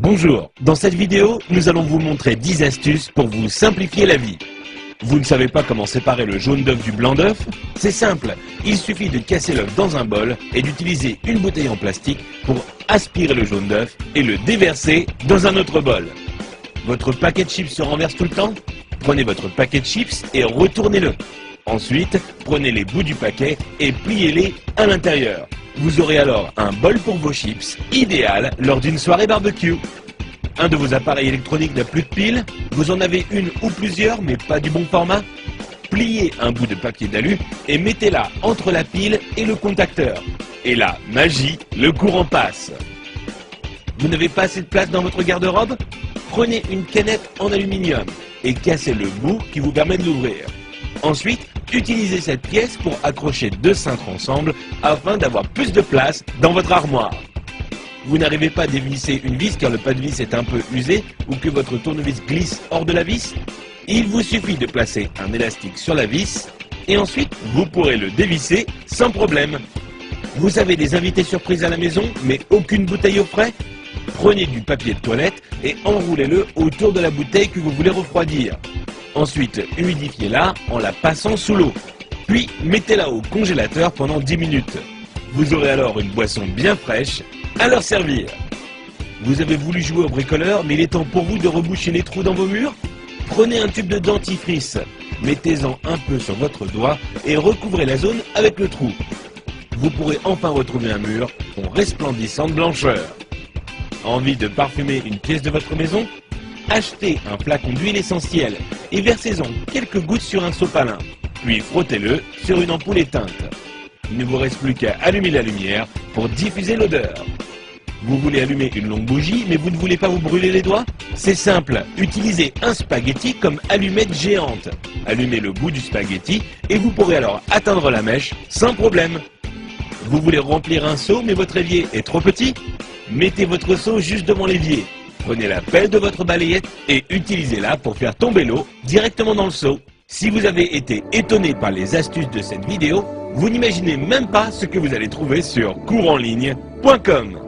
Bonjour, dans cette vidéo, nous allons vous montrer 10 astuces pour vous simplifier la vie. Vous ne savez pas comment séparer le jaune d'œuf du blanc d'œuf? C'est simple, il suffit de casser l'œuf dans un bol et d'utiliser une bouteille en plastique pour aspirer le jaune d'œuf et le déverser dans un autre bol. Votre paquet de chips se renverse tout le temps? Prenez votre paquet de chips et retournez-le. Ensuite, prenez les bouts du paquet et pliez-les à l'intérieur. Vous aurez alors un bol pour vos chips, idéal lors d'une soirée barbecue. Un de vos appareils électroniques n'a plus de pile, vous en avez une ou plusieurs mais pas du bon format. Pliez un bout de papier d'alu et mettez-la entre la pile et le contacteur. Et là, magie, le courant passe. Vous n'avez pas assez de place dans votre garde-robe? Prenez une canette en aluminium et cassez le bout qui vous permet de l'ouvrir. Ensuite, utilisez cette pièce pour accrocher deux cintres ensemble afin d'avoir plus de place dans votre armoire. Vous n'arrivez pas à dévisser une vis car le pas de vis est un peu usé ou que votre tournevis glisse hors de la vis? Il vous suffit de placer un élastique sur la vis et ensuite vous pourrez le dévisser sans problème. Vous avez des invités surprises à la maison mais aucune bouteille au frais? Prenez du papier de toilette et enroulez-le autour de la bouteille que vous voulez refroidir. Ensuite, humidifiez-la en la passant sous l'eau. Puis, mettez-la au congélateur pendant 10 minutes. Vous aurez alors une boisson bien fraîche à leur servir. Vous avez voulu jouer au bricoleur, mais il est temps pour vous de reboucher les trous dans vos murs? Prenez un tube de dentifrice, mettez-en un peu sur votre doigt et recouvrez la zone avec le trou. Vous pourrez enfin retrouver un mur en resplendissante blancheur. Envie de parfumer une pièce de votre maison? Achetez un flacon d'huile essentielle et versez-en quelques gouttes sur un sopalin, puis frottez-le sur une ampoule éteinte. Il ne vous reste plus qu'à allumer la lumière pour diffuser l'odeur. Vous voulez allumer une longue bougie mais vous ne voulez pas vous brûler les doigts? C'est simple, utilisez un spaghetti comme allumette géante. Allumez le bout du spaghetti et vous pourrez alors atteindre la mèche sans problème. Vous voulez remplir un seau mais votre évier est trop petit? Mettez votre seau juste devant l'évier. Prenez la pelle de votre balayette et utilisez-la pour faire tomber l'eau directement dans le seau. Si vous avez été étonné par les astuces de cette vidéo, vous n'imaginez même pas ce que vous allez trouver sur couranligne.com.